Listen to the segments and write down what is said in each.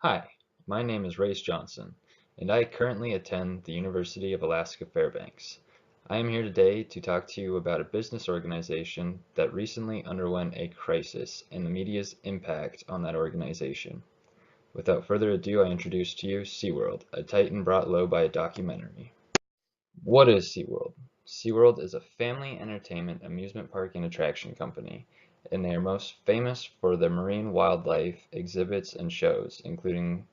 Hi, my name is Race Johnson, and I currently attend the University of Alaska Fairbanks. I am here today to talk to you about a business organization that recently underwent a crisis and the media's impact on that organization. Without further ado, I introduce to you SeaWorld, a titan brought low by a documentary. What is SeaWorld? SeaWorld is a family entertainment amusement park and attraction company, and they are most famous for their marine wildlife exhibits and shows, including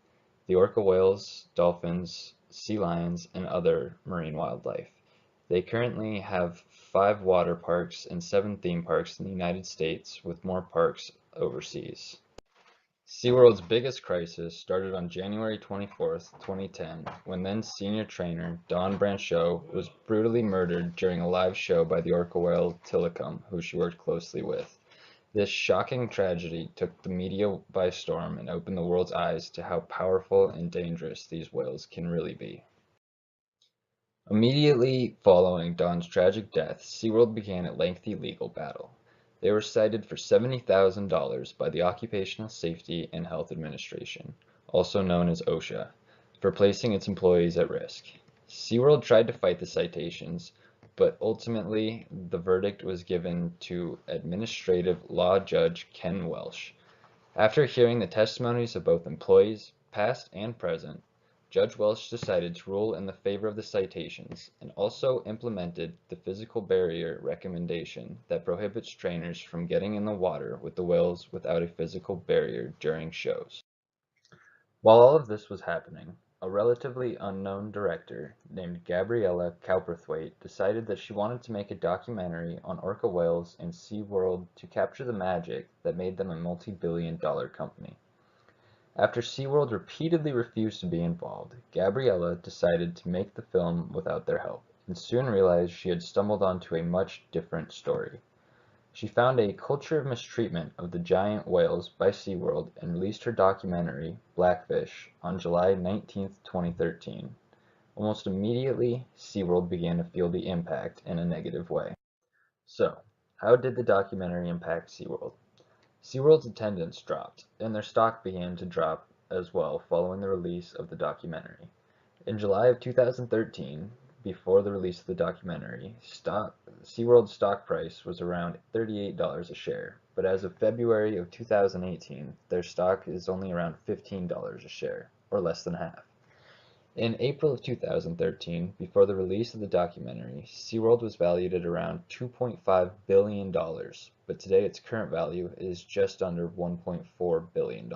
the orca whales, dolphins, sea lions, and other marine wildlife. They currently have 5 water parks and 7 theme parks in the United States, with more parks overseas. SeaWorld's biggest crisis started on January 24th, 2010, when then senior trainer Dawn Brancheau was brutally murdered during a live show by the orca whale Tilikum, who she worked closely with. This shocking tragedy took the media by storm and opened the world's eyes to how powerful and dangerous these whales can really be. Immediately following Dawn's tragic death, SeaWorld began a lengthy legal battle. They were cited for $70,000 by the Occupational Safety and Health Administration, also known as OSHA, for placing its employees at risk. SeaWorld tried to fight the citations, but ultimately the verdict was given to Administrative Law Judge Ken Welsh. After hearing the testimonies of both employees, past and present, Judge Welsh decided to rule in the favor of the citations and also implemented the physical barrier recommendation that prohibits trainers from getting in the water with the whales without a physical barrier during shows. While all of this was happening, a relatively unknown director named Gabriella Cowperthwaite decided that she wanted to make a documentary on orca whales in SeaWorld to capture the magic that made them a multi-billion-dollar company. After SeaWorld repeatedly refused to be involved, Gabriella decided to make the film without their help, and soon realized she had stumbled onto a much different story. She found a culture of mistreatment of the giant whales by SeaWorld and released her documentary, Blackfish, on July 19, 2013. Almost immediately, SeaWorld began to feel the impact in a negative way. So, how did the documentary impact SeaWorld? SeaWorld's attendance dropped, and their stock began to drop as well following the release of the documentary. In July of 2013, before the release of the documentary, SeaWorld's stock price was around $38 a share, but as of February of 2018, their stock is only around $15 a share, or less than half. In April of 2013, before the release of the documentary, SeaWorld was valued at around $2.5 billion, but today its current value is just under $1.4 billion.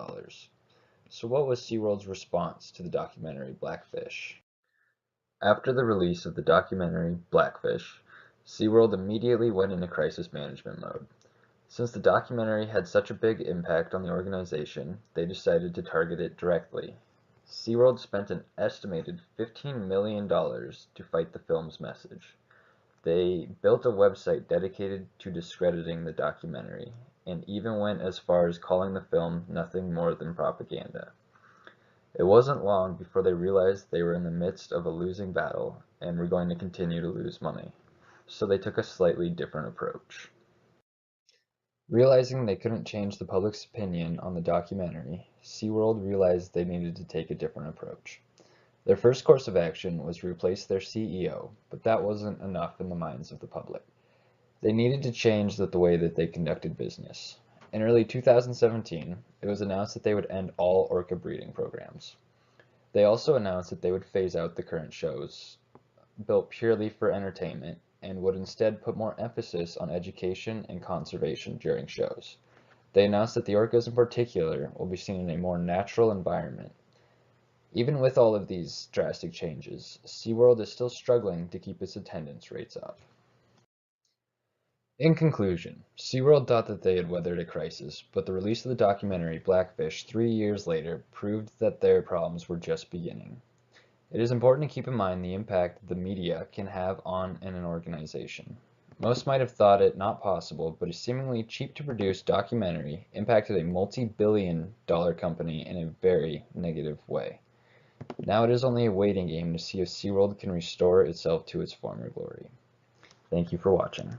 So what was SeaWorld's response to the documentary Blackfish? After the release of the documentary Blackfish, SeaWorld immediately went into crisis management mode. Since the documentary had such a big impact on the organization, they decided to target it directly. SeaWorld spent an estimated $15 million to fight the film's message. They built a website dedicated to discrediting the documentary, and even went as far as calling the film nothing more than propaganda. It wasn't long before they realized they were in the midst of a losing battle and were going to continue to lose money, so they took a slightly different approach. Realizing they couldn't change the public's opinion on the documentary, SeaWorld realized they needed to take a different approach. Their first course of action was to replace their CEO, but that wasn't enough in the minds of the public. They needed to change the way that they conducted business. In early 2017, it was announced that they would end all orca breeding programs. They also announced that they would phase out the current shows, built purely for entertainment, and would instead put more emphasis on education and conservation during shows. They announced that the orcas in particular will be seen in a more natural environment. Even with all of these drastic changes, SeaWorld is still struggling to keep its attendance rates up. In conclusion, SeaWorld thought that they had weathered a crisis, but the release of the documentary Blackfish 3 years later proved that their problems were just beginning. It is important to keep in mind the impact the media can have on an organization. Most might have thought it not possible, but a seemingly cheap-to-produce documentary impacted a multi-billion-dollar company in a very negative way. Now it is only a waiting game to see if SeaWorld can restore itself to its former glory. Thank you for watching.